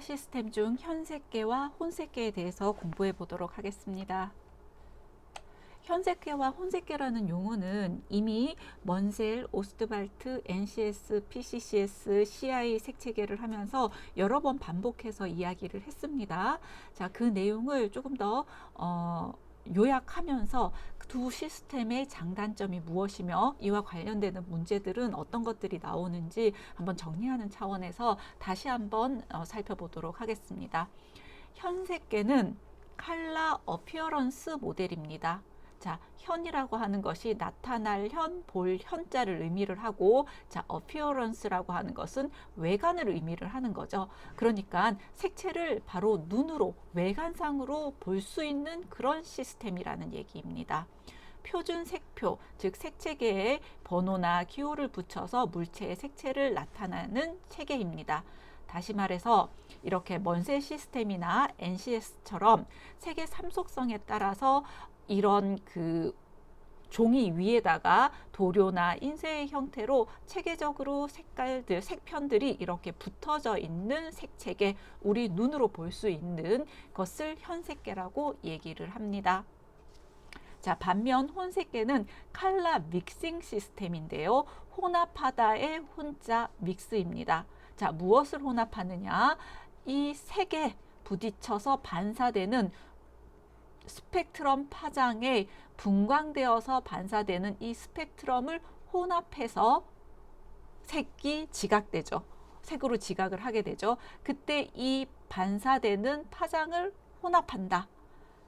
시스템 중 현색계와 혼색계에 대해서 공부해 보도록 하겠습니다. 현색계와 혼색계라는 용어는 이미 먼셀, 오스트발트, NCS, PCCS, CI 색채계를 하면서 여러 번 반복해서 이야기를 했습니다. 자, 그 내용을 조금 더 요약하면서 두 시스템의 장단점이 무엇이며 이와 관련되는 문제들은 어떤 것들이 나오는지 한번 정리하는 차원에서 다시 한번 살펴보도록 하겠습니다. 현색계는 컬러 어피어런스 모델입니다. 자, 현이라고 하는 것이 나타날 현, 볼 현자를 의미를 하고, 자, appearance라고 하는 것은 외관을 의미를 하는 거죠. 그러니까 색채를 바로 눈으로, 외관상으로 볼 수 있는 그런 시스템이라는 얘기입니다. 표준 색표, 즉 색채계에 번호나 기호를 붙여서 물체의 색채를 나타내는 체계입니다. 다시 말해서 이렇게 먼셀 시스템이나 NCS처럼 색의 삼속성에 따라서 이런 그 종이 위에다가 도료나 인쇄의 형태로 체계적으로 색깔들, 색편들이 이렇게 붙어져 있는 색채계, 우리 눈으로 볼 수 있는 것을 현색계라고 얘기를 합니다. 자, 반면 혼색계는 컬러 믹싱 시스템인데요. 혼합하다의 혼자 믹스입니다. 자, 무엇을 혼합하느냐? 이 색에 부딪혀서 반사되는 스펙트럼 파장에 분광되어서 반사되는 이 스펙트럼을 혼합해서 색이 지각되죠. 색으로 지각을 하게 되죠. 그때 이 반사되는 파장을 혼합한다.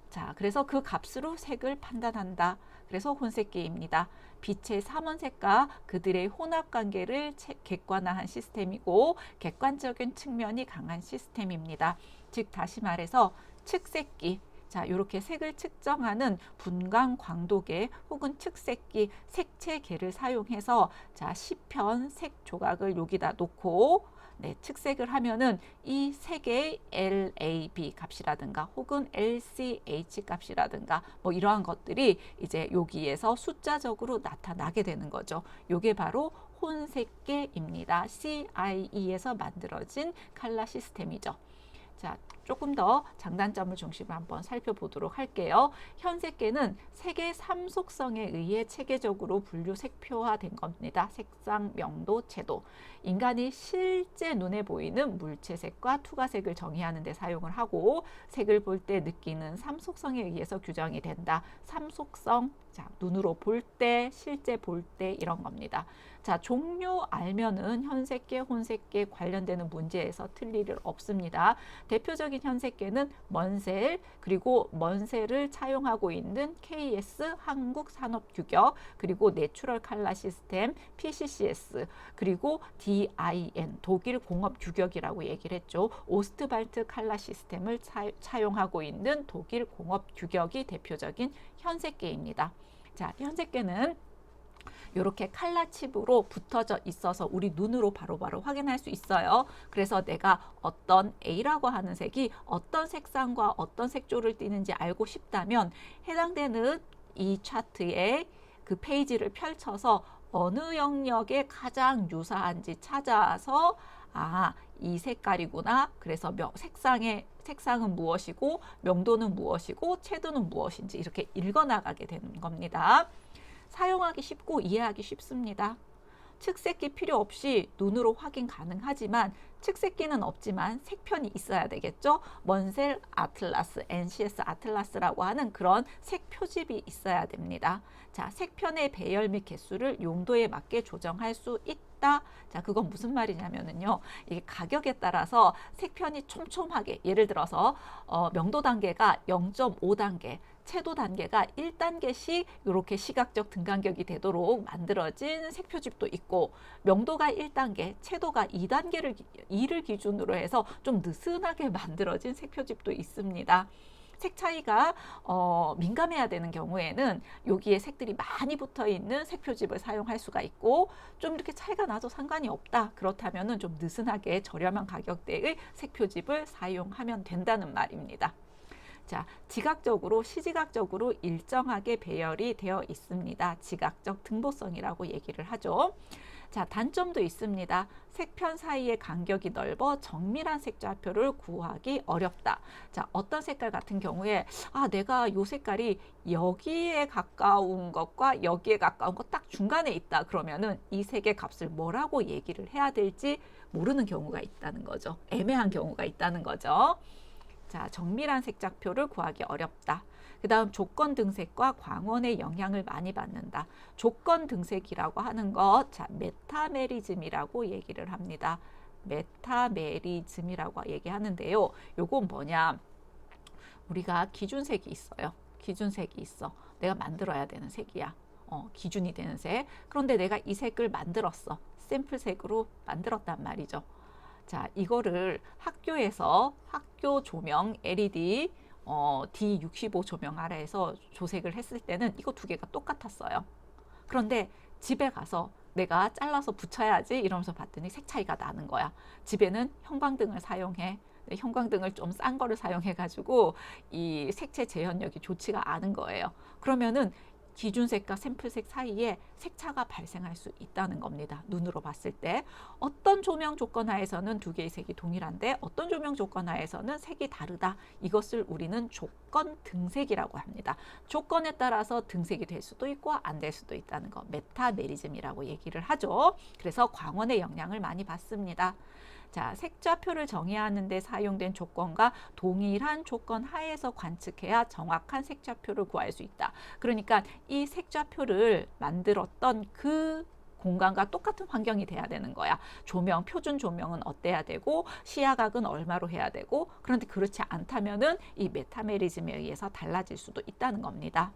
자, 그래서 그 값으로 색을 판단한다. 그래서 혼색계입니다. 빛의 삼원색과 그들의 혼합 관계를 객관화한 시스템이고 객관적인 측면이 강한 시스템입니다. 즉 다시 말해서 측색기, 자, 이렇게 색을 측정하는 분광 광도계 혹은 측색기, 색채계를 사용해서 자, 시편 색 조각을 여기다 놓고 측색을 하면은 이 색의 LAB 값이라든가 혹은 LCH 값이라든가 뭐 이러한 것들이 이제 여기에서 숫자적으로 나타나게 되는 거죠. 요게 바로 혼색계입니다. CIE에서 만들어진 컬러 시스템이죠. 자, 조금 더 장단점을 중심으로 한번 살펴보도록 할게요. 현색계는 색의 삼속성에 의해 체계적으로 분류 색표화된 겁니다. 색상, 명도, 채도. 인간이 실제 눈에 보이는 물체색과 투과색을 정의하는 데 사용을 하고 색을 볼 때 느끼는 삼속성에 의해서 규정이 된다. 삼속성, 자, 눈으로 볼 때, 실제 볼 때 이런 겁니다. 자, 종료 알면은 현색계, 혼색계 관련되는 문제에서 틀릴 일 없습니다. 대표적인 현색계는 먼셀, 그리고 먼셀을 차용하고 있는 KS 한국산업규격, 그리고 내추럴 컬러 시스템 PCCS, 그리고 DIN 독일 공업규격이라고 얘기를 했죠. 오스트발트 컬러 시스템을 차용하고 있는 독일 공업규격이 대표적인 현색계입니다. 자, 현색계는 이렇게 컬러 칩으로 붙어져 있어서 우리 눈으로 바로바로 확인할 수 있어요. 그래서 내가 어떤 A라고 하는 색이 어떤 색상과 어떤 색조를 띠는지 알고 싶다면 해당되는 이 차트에 그 페이지를 펼쳐서 어느 영역에 가장 유사한지 찾아서 이 색깔이구나. 그래서 색상은 무엇이고 명도는 무엇이고 채도는 무엇인지 이렇게 읽어나가게 되는 겁니다. 사용하기 쉽고 이해하기 쉽습니다. 측색기 필요 없이 눈으로 확인 가능하지만 측색기는 없지만 색편이 있어야 되겠죠. 먼셀 아틀라스, NCS 아틀라스라고 하는 그런 색 표집이 있어야 됩니다. 자, 색편의 배열 및 개수를 용도에 맞게 조정할 수 있다. 자, 그건 무슨 말이냐면요. 이게 가격에 따라서 색편이 촘촘하게, 예를 들어서 명도 단계가 0.5단계, 채도 단계가 1단계씩 이렇게 시각적 등간격이 되도록 만들어진 색표집도 있고, 명도가 1단계, 채도가 2를 기준으로 해서 좀 느슨하게 만들어진 색표집도 있습니다. 색 차이가 민감해야 되는 경우에는 여기에 색들이 많이 붙어 있는 색표집을 사용할 수가 있고, 좀 이렇게 차이가 나도 상관이 없다. 그렇다면은 좀 느슨하게 저렴한 가격대의 색표집을 사용하면 된다는 말입니다. 자, 지각적으로, 시지각적으로 일정하게 배열이 되어 있습니다. 지각적 등보성이라고 얘기를 하죠. 자, 단점도 있습니다. 색편 사이의 간격이 넓어 정밀한 색좌표를 구하기 어렵다. 자, 어떤 색깔 같은 경우에 내가 요 색깔이 여기에 가까운 것과 여기에 가까운 것 딱 중간에 있다. 그러면은 이 색의 값을 뭐라고 얘기를 해야 될지 모르는 경우가 있다는 거죠. 애매한 경우가 있다는 거죠. 자, 정밀한 색좌표를 구하기 어렵다. 그 다음 조건 등색과 광원의 영향을 많이 받는다. 조건 등색이라고 하는 것, 자, 메타메리즘이라고 얘기를 합니다. 메타메리즘이라고 얘기하는데요. 요건 뭐냐? 우리가 기준색이 있어요. 기준색이 있어. 내가 만들어야 되는 색이야. 기준이 되는 색. 그런데 내가 이 색을 만들었어. 샘플색으로 만들었단 말이죠. 자, 이거를 학교에서 학교 조명 LED D65 조명 아래에서 조색을 했을 때는 이거 두 개가 똑같았어요. 그런데 집에 가서 내가 잘라서 붙여야지 이러면서 봤더니 색 차이가 나는 거야. 집에는 형광등을 사용해. 형광등을 좀 싼 거를 사용해 가지고 이 색채 재현력이 좋지가 않은 거예요. 그러면은 기준색과 샘플색 사이에 색차가 발생할 수 있다는 겁니다. 눈으로 봤을 때 어떤 조명 조건 하에서는 두 개의 색이 동일한데 어떤 조명 조건 하에서는 색이 다르다. 이것을 우리는 조건 등색이라고 합니다. 조건에 따라서 등색이 될 수도 있고 안 될 수도 있다는 거, 메타메리즘이라고 얘기를 하죠. 그래서 광원의 영향을 많이 받습니다. 자, 색좌표를 정의하는 데 사용된 조건과 동일한 조건 하에서 관측해야 정확한 색좌표를 구할 수 있다. 그러니까 이 색좌표를 만들었던 그 공간과 똑같은 환경이 돼야 되는 거야. 조명, 표준 조명은 어때야 되고 시야각은 얼마로 해야 되고, 그런데 그렇지 않다면은 이 메타메리즘에 의해서 달라질 수도 있다는 겁니다.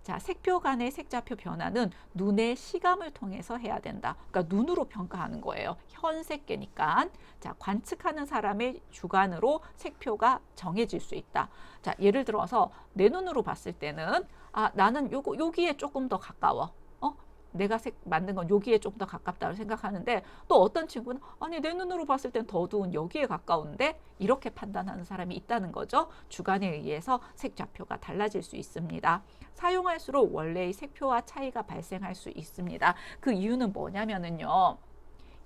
자, 색표 간의 색좌표 변화는 눈의 시감을 통해서 해야 된다. 그러니까 눈으로 평가하는 거예요. 현색계니까. 자, 관측하는 사람의 주관으로 색표가 정해질 수 있다. 자, 예를 들어서 내 눈으로 봤을 때는 나는 여기에 조금 더 가까워. 내가 색 만든 건 여기에 조금 더 가깝다고 생각하는데 또 어떤 친구는 아니 내 눈으로 봤을 땐 더 어두운 여기에 가까운데 이렇게 판단하는 사람이 있다는 거죠. 주관에 의해서 색좌표가 달라질 수 있습니다. 사용할수록 원래의 색표와 차이가 발생할 수 있습니다. 그 이유는 뭐냐면은요.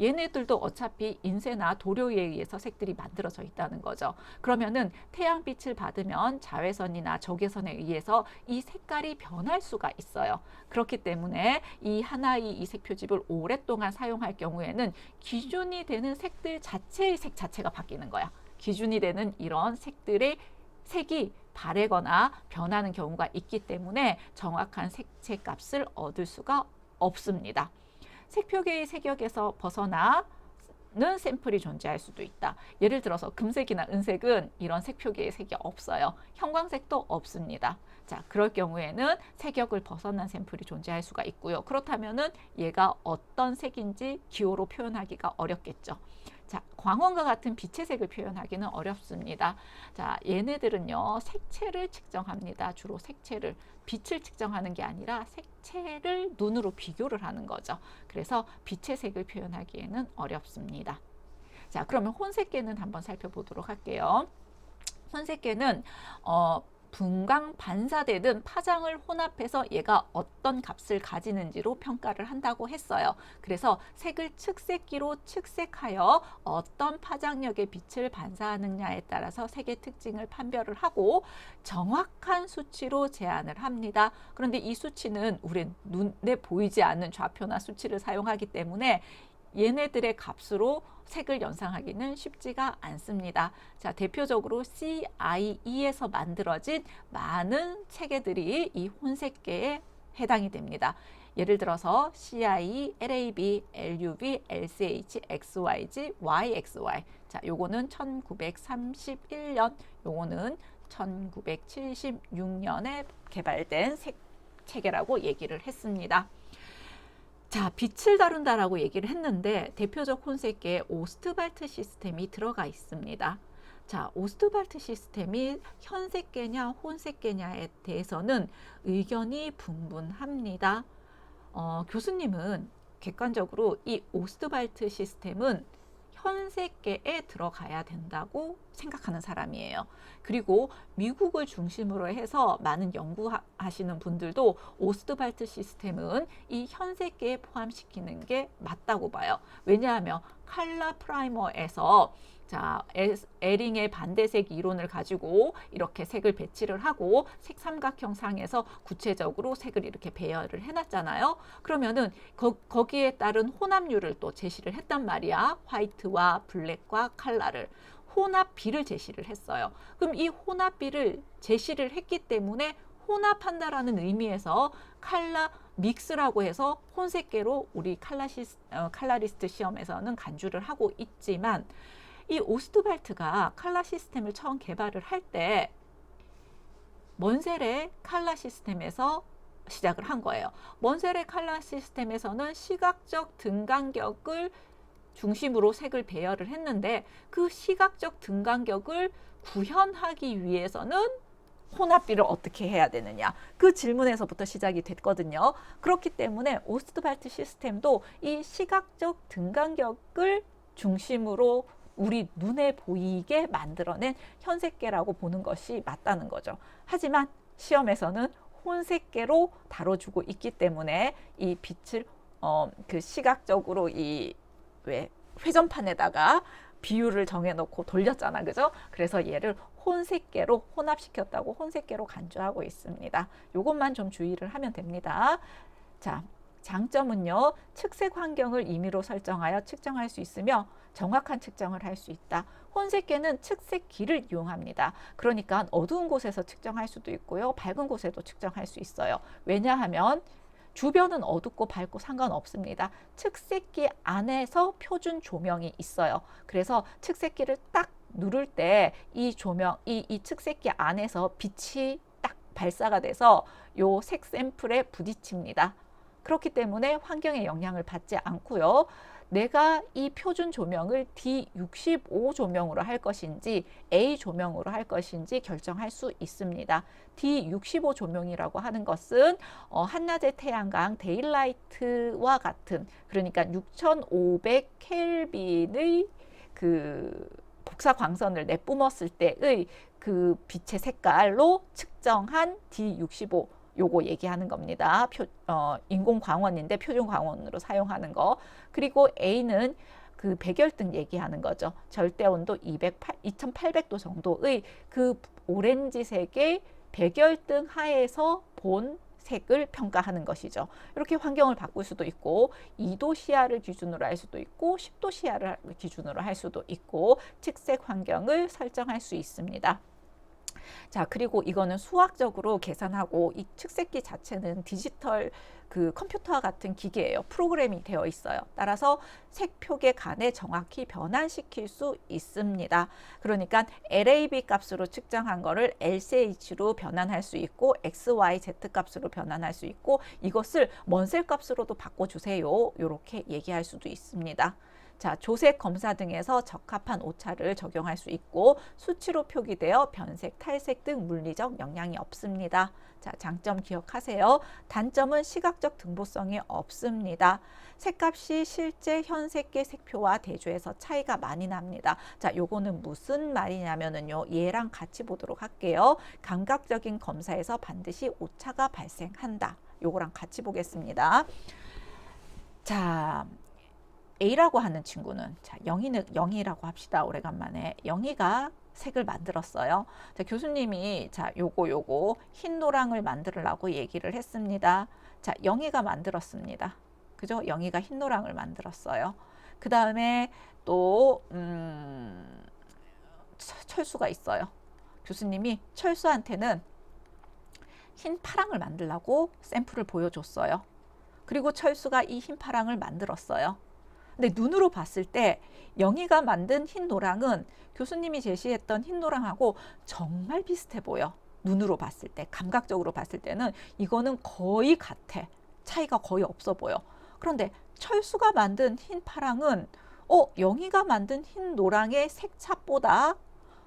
얘네들도 어차피 인쇄나 도료에 의해서 색들이 만들어져 있다는 거죠. 그러면은 태양빛을 받으면 자외선이나 적외선에 의해서 이 색깔이 변할 수가 있어요. 그렇기 때문에 이 하나의 이 색표집을 오랫동안 사용할 경우에는 기준이 되는 색들 자체의 색 자체가 바뀌는 거야. 기준이 되는 이런 색들의 색이 바래거나 변하는 경우가 있기 때문에 정확한 색채 값을 얻을 수가 없습니다. 색표계의 색역에서 벗어나는 샘플이 존재할 수도 있다. 예를 들어서 금색이나 은색은 이런 색표계의 색이 없어요. 형광색도 없습니다. 자, 그럴 경우에는 색역을 벗어난 샘플이 존재할 수가 있고요. 그렇다면은 얘가 어떤 색인지 기호로 표현하기가 어렵겠죠. 자, 광원과 같은 빛의 색을 표현하기는 어렵습니다. 자, 얘네들은요, 색채를 측정합니다. 주로 색채를. 빛을 측정하는 게 아니라 색채를 눈으로 비교를 하는 거죠. 그래서 빛의 색을 표현하기에는 어렵습니다. 자, 그러면 혼색계는 한번 살펴보도록 할게요. 혼색계는 분광 반사되는 파장을 혼합해서 얘가 어떤 값을 가지는지로 평가를 한다고 했어요. 그래서 색을 측색기로 측색하여 어떤 파장력의 빛을 반사하느냐에 따라서 색의 특징을 판별을 하고 정확한 수치로 제한을 합니다. 그런데 이 수치는 우리 눈에 보이지 않는 좌표나 수치를 사용하기 때문에 얘네들의 값으로 색을 연상하기는 쉽지가 않습니다. 자, 대표적으로 CIE에서 만들어진 많은 체계들이 이 혼색계에 해당이 됩니다. 예를 들어서 CIE, LAB, LUV, LCH, XYG, YXY. 자, 요거는 1931년, 요거는 1976년에 개발된 색 체계라고 얘기를 했습니다. 자, 빛을 다룬다라고 얘기를 했는데 대표적 혼색계에 오스트발트 시스템이 들어가 있습니다. 자, 오스트발트 시스템이 현색계냐 혼색계냐에 대해서는 의견이 분분합니다. 교수님은 객관적으로 이 오스트발트 시스템은 현색계에 들어가야 된다고 생각하는 사람이에요. 그리고 미국을 중심으로 해서 많은 연구하시는 분들도 오스트발트 시스템은 이 현색계에 포함시키는 게 맞다고 봐요. 왜냐하면 칼라 프라이머에서 자, 에링의 반대색 이론을 가지고 이렇게 색을 배치를 하고 색삼각형 상에서 구체적으로 색을 이렇게 배열을 해놨잖아요. 그러면은 거기에 따른 혼합률을 또 제시를 했단 말이야. 화이트와 블랙과 칼라를. 혼합비를 제시를 했어요. 그럼 이 혼합비를 제시를 했기 때문에 혼합한다라는 의미에서 칼라 믹스라고 해서 혼색계로 우리 칼라리스트 시험에서는 간주를 하고 있지만 이 오스트발트가 칼라 시스템을 처음 개발을 할 때 먼셀의 칼라 시스템에서 시작을 한 거예요. 먼셀의 칼라 시스템에서는 시각적 등간격을 중심으로 색을 배열을 했는데 그 시각적 등간격을 구현하기 위해서는 혼합비를 어떻게 해야 되느냐, 그 질문에서부터 시작이 됐거든요. 그렇기 때문에 오스트발트 시스템도 이 시각적 등간격을 중심으로 우리 눈에 보이게 만들어낸 현색계라고 보는 것이 맞다는 거죠. 하지만 시험에서는 혼색계로 다뤄주고 있기 때문에 이 빛을 그 시각적으로 이 왜 회전판에다가 비율을 정해놓고 돌렸잖아, 그죠? 그래서 얘를 혼색계로 혼합시켰다고 혼색계로 간주하고 있습니다. 요것만 좀 주의를 하면 됩니다. 자, 장점은요, 측색 환경을 임의로 설정하여 측정할 수 있으며 정확한 측정을 할 수 있다. 혼색계는 측색기를 이용합니다. 그러니까 어두운 곳에서 측정할 수도 있고요, 밝은 곳에도 측정할 수 있어요. 왜냐하면 주변은 어둡고 밝고 상관없습니다. 측색기 안에서 표준 조명이 있어요. 그래서 측색기를 딱 누를 때 이 조명, 이 측색기 안에서 빛이 딱 발사가 돼서 요 색 샘플에 부딪힙니다. 그렇기 때문에 환경에 영향을 받지 않고요. 내가 이 표준 조명을 D65 조명으로 할 것인지 A 조명으로 할 것인지 결정할 수 있습니다. D65 조명이라고 하는 것은 한낮의 태양광 데일라이트와 같은, 그러니까 6500 켈빈의 그 복사 광선을 내뿜었을 때의 그 빛의 색깔로 측정한 D65, 요거 얘기하는 겁니다. 인공 광원인데 표준 광원으로 사용하는 거. 그리고 A는 그 백열등 얘기하는 거죠. 절대 온도 2800도 정도의 그 오렌지색의 백열등 하에서 본 색을 평가하는 것이죠. 이렇게 환경을 바꿀 수도 있고 2도 시야를 기준으로 할 수도 있고 10도 시야를 기준으로 할 수도 있고 측색 환경을 설정할 수 있습니다. 자, 그리고 이거는 수학적으로 계산하고, 이 측색기 자체는 디지털 그 컴퓨터와 같은 기계예요. 프로그램이 되어 있어요. 따라서 색표계 간에 정확히 변환시킬 수 있습니다. 그러니까 LAB 값으로 측정한 거를 LCH로 변환할 수 있고 XYZ 값으로 변환할 수 있고, 이것을 먼셀 값으로도 바꿔주세요, 이렇게 얘기할 수도 있습니다. 자, 조색 검사 등에서 적합한 오차를 적용할 수 있고 수치로 표기되어 변색, 탈색 등 물리적 영향이 없습니다. 자, 장점 기억하세요. 단점은 시각적 등보성이 없습니다. 색값이 실제 현색계 색표와 대조해서 차이가 많이 납니다. 자, 요거는 무슨 말이냐면은요, 얘랑 같이 보도록 할게요. 감각적인 검사에서 반드시 오차가 발생한다. 요거랑 같이 보겠습니다. 자, A라고 하는 친구는, 자, 영희라고 합시다. 오래간만에 영희가 색을 만들었어요. 자, 교수님이 자, 요거 흰 노랑을 만들으라고 얘기를 했습니다. 자, 영희가 만들었습니다. 그죠? 영희가 흰 노랑을 만들었어요. 그 다음에 또 철수가 있어요. 교수님이 철수한테는 흰 파랑을 만들라고 샘플을 보여줬어요. 그리고 철수가 이 흰 파랑을 만들었어요. 근데 눈으로 봤을 때 영희가 만든 흰 노랑은 교수님이 제시했던 흰 노랑하고 정말 비슷해 보여. 눈으로 봤을 때, 감각적으로 봤을 때는 이거는 거의 같아. 차이가 거의 없어 보여. 그런데 철수가 만든 흰 파랑은 영희가 만든 흰 노랑의 색차보다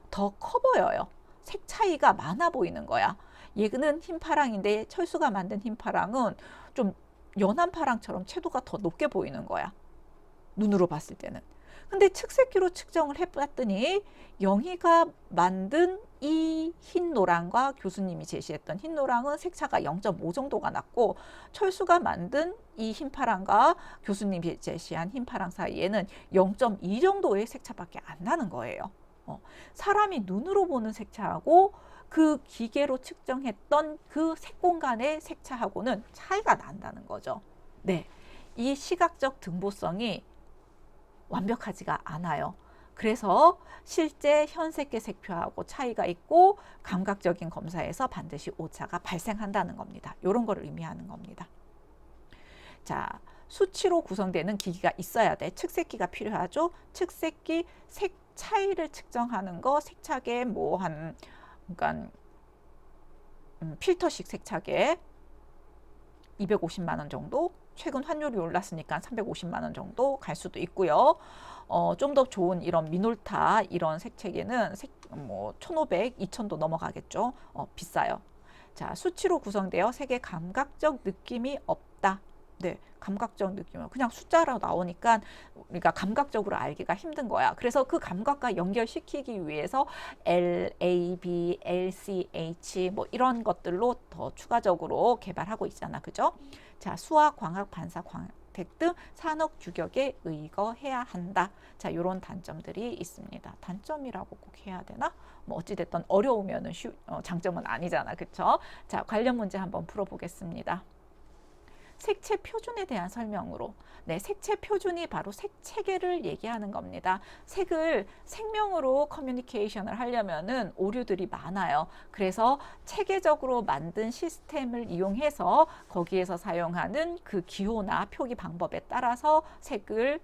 더 커 보여요. 색 차이가 많아 보이는 거야. 얘는 흰 파랑인데 철수가 만든 흰 파랑은 좀 연한 파랑처럼 채도가 더 높게 보이는 거야. 눈으로 봤을 때는. 근데 측색기로 측정을 해봤더니 영희가 만든 이 흰노랑과 교수님이 제시했던 흰노랑은 색차가 0.5 정도가 났고, 철수가 만든 이 흰파랑과 교수님이 제시한 흰파랑 사이에는 0.2 정도의 색차밖에 안 나는 거예요. 사람이 눈으로 보는 색차하고 그 기계로 측정했던 그 색공간의 색차하고는 차이가 난다는 거죠. 네, 이 시각적 등보성이 완벽하지가 않아요. 그래서 실제 현색계 색표하고 차이가 있고 감각적인 검사에서 반드시 오차가 발생한다는 겁니다. 이런 걸 의미하는 겁니다. 자, 수치로 구성되는 기기가 있어야 돼. 측색기가 필요하죠. 측색기 색 차이를 측정하는 거, 색차계 뭐 한 그러니까 필터식 색차계 250만 원 정도, 최근 환율이 올랐으니까 350만 원 정도 갈 수도 있고요. 좀 더 좋은 이런 미놀타 이런 색채계는 뭐 1,500, 2,000도 넘어가겠죠. 비싸요. 자, 수치로 구성되어 색의 감각적 느낌이 없다. 네, 감각적 느낌은 그냥 숫자로 나오니까 우리가 감각적으로 알기가 힘든 거야. 그래서 그 감각과 연결시키기 위해서 L, A, B, L, C, H 뭐 이런 것들로 더 추가적으로 개발하고 있잖아. 그죠? 자, 수화, 광학, 반사, 광택 등 산업 규격에 의거해야 한다. 자, 이런 단점들이 있습니다. 단점이라고 꼭 해야 되나? 뭐 어찌됐든 어려우면은 장점은 아니잖아. 그쵸? 자, 관련 문제 한번 풀어보겠습니다. 색채 표준에 대한 설명으로. 네, 색채 표준이 바로 색체계를 얘기하는 겁니다. 색을 생명으로 커뮤니케이션을 하려면은 오류들이 많아요. 그래서 체계적으로 만든 시스템을 이용해서 거기에서 사용하는 그 기호나 표기 방법에 따라서 색을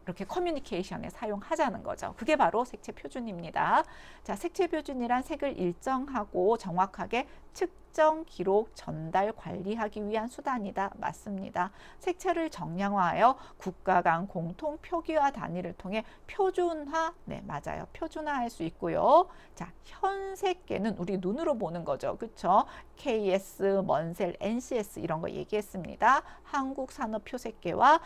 이렇게 커뮤니케이션에 사용하자는 거죠. 그게 바로 색채 표준입니다. 자, 색채 표준이란 색을 일정하고 정확하게 측정, 기록, 전달, 관리하기 위한 수단이다. 맞습니다. 색채를 정량화하여 국가 간 공통 표기화 단위를 통해 표준화, 네, 맞아요. 표준화할 수 있고요. 자, 현색계는 우리 눈으로 보는 거죠. 그쵸? KS, 먼셀, NCS 이런 거 얘기했습니다. 한국 산업 표색계와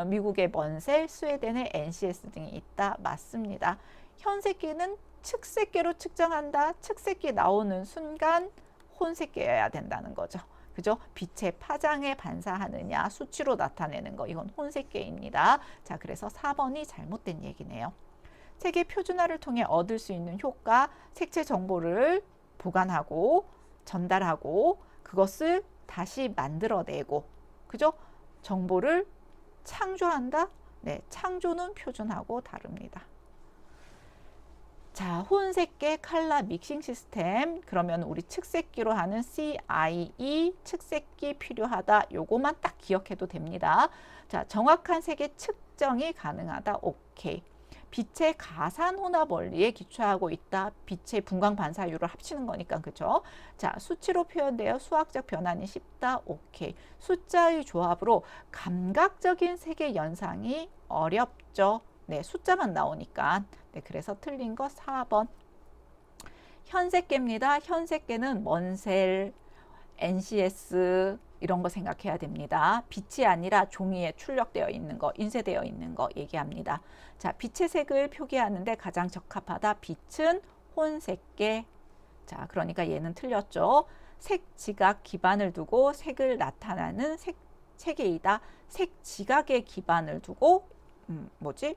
미국의 먼셀, 스웨덴의 NCS 등이 있다. 맞습니다. 현색계는 측색계로 측정한다. 측색계 나오는 순간 혼색계여야 된다는 거죠. 그죠? 빛의 파장에 반사하느냐, 수치로 나타내는 거, 이건 혼색계입니다. 자, 그래서 4번이 잘못된 얘기네요. 색의 표준화를 통해 얻을 수 있는 효과, 색채 정보를 보관하고 전달하고 그것을 다시 만들어내고, 그죠? 정보를 창조한다. 네, 창조는 표준하고 다릅니다. 자, 혼색계 칼라 믹싱 시스템. 그러면 우리 측색기로 하는 CIE 측색기 필요하다. 요거만 딱 기억해도 됩니다. 자, 정확한 색의 측정이 가능하다. 오케이. 빛의 가산 혼합 원리에 기초하고 있다. 빛의 분광 반사율을 합치는 거니까, 그죠? 자, 수치로 표현되어 수학적 변환이 쉽다. 오케이. 숫자의 조합으로 감각적인 색의 연상이 어렵죠. 네, 숫자만 나오니까. 네, 그래서 틀린 거 4번. 현색계입니다. 현색계는 먼셀, NCS 이런 거 생각해야 됩니다. 빛이 아니라 종이에 출력되어 있는 거, 인쇄되어 있는 거 얘기합니다. 자, 빛의 색을 표기하는데 가장 적합하다. 빛은 혼색계. 자, 그러니까 얘는 틀렸죠. 색지각 기반을 두고 색을 나타내는 색체계이다. 색지각에 기반을 두고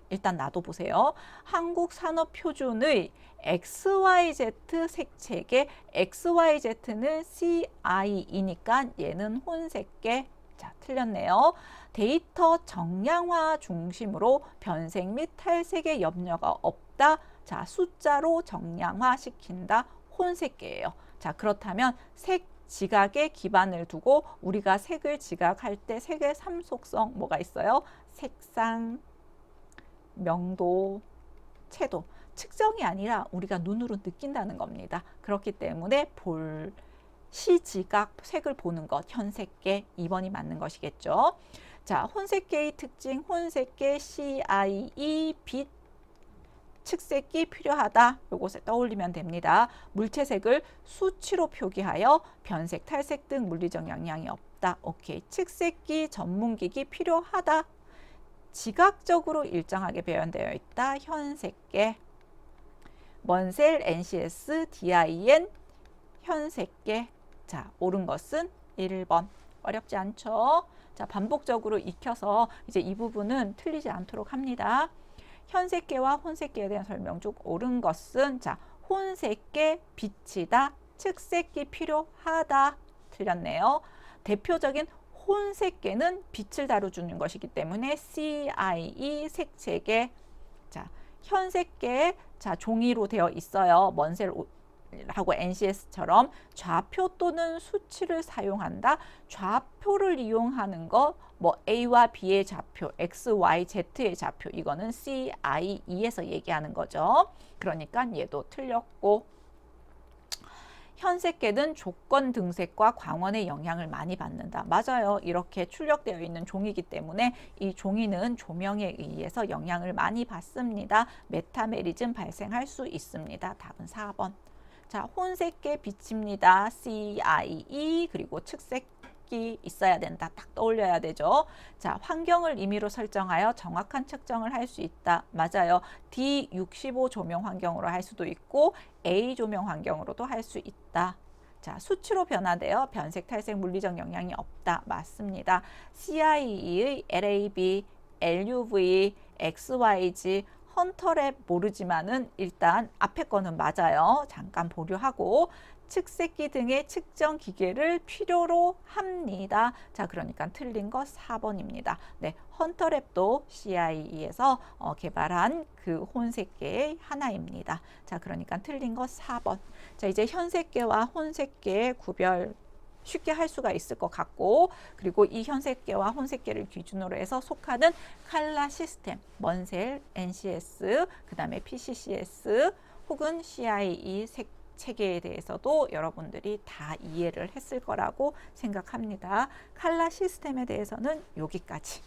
일단 놔둬보세요. 한국 산업 표준의 XYZ 색체계, XYZ는 CI이니까 얘는 혼색계. 자, 틀렸네요. 데이터 정량화 중심으로 변색 및 탈색의 염려가 없다. 자, 숫자로 정량화 시킨다. 혼색계예요. 자, 그렇다면 색 지각에 기반을 두고 우리가 색을 지각할 때 색의 3속성 뭐가 있어요? 색상, 명도, 채도. 측정이 아니라 우리가 눈으로 느낀다는 겁니다. 그렇기 때문에 시지각 색을 보는 것, 현색계 2번이 맞는 것이겠죠. 자, 혼색계의 특징, 혼색계 CIE 빛 측색기 필요하다. 요것에 떠올리면 됩니다. 물체색을 수치로 표기하여 변색, 탈색 등 물리적 영향이 없다. 오케이. 측색기 전문기기 필요하다. 지각적으로 일정하게 배연되어 있다. 현색계. 먼셀 NCS DIN 현색계. 자, 옳은 것은 1번. 어렵지 않죠? 자, 반복적으로 익혀서 이제 이 부분은 틀리지 않도록 합니다. 현색계와 혼색계에 대한 설명 중 옳은 것은 자, 혼색계 비치다, 측색기 필요하다. 틀렸네요. 대표적인 혼색계는 빛을 다뤄주는 것이기 때문에 CIE 색채계. 자, 현색계 자, 종이로 되어 있어요. 먼셀하고 NCS처럼 좌표 또는 수치를 사용한다. 좌표를 이용하는 거 뭐 A와 B의 좌표, X, Y, Z의 좌표 이거는 CIE에서 얘기하는 거죠. 그러니까 얘도 틀렸고 현색계는 조건 등색과 광원의 영향을 많이 받는다. 맞아요. 이렇게 출력되어 있는 종이기 때문에 이 종이는 조명에 의해서 영향을 많이 받습니다. 메타메리즘 발생할 수 있습니다. 답은 4번. 자, 혼색계 빛입니다. CIE 그리고 측색기 있어야 된다. 딱 떠올려야 되죠. 자, 환경을 임의로 설정하여 정확한 측정을 할 수 있다. 맞아요. D65 조명 환경으로 할 수도 있고 A 조명 환경으로도 할 수 있다. 자, 수치로 변화되어 변색, 탈색, 물리적 영향이 없다. 맞습니다. CIE의 LAB, LUV, XYG, 헌터랩 모르지만은 일단 앞에 거는 맞아요. 잠깐 보류하고 측색기 등의 측정 기계를 필요로 합니다. 자, 그러니까 틀린 거 4번입니다. 네, 헌터랩도 CIE에서 개발한 그 혼색계의 하나입니다. 자, 그러니까 틀린 거 4번. 자, 이제 현색계와 혼색계의 구별 쉽게 할 수가 있을 것 같고, 그리고 이 현색계와 혼색계를 기준으로 해서 속하는 칼라 시스템, 먼셀, NCS, 그 다음에 PCCS 혹은 CIE 색 체계에 대해서도 여러분들이 다 이해를 했을 거라고 생각합니다. 칼라 시스템에 대해서는 여기까지.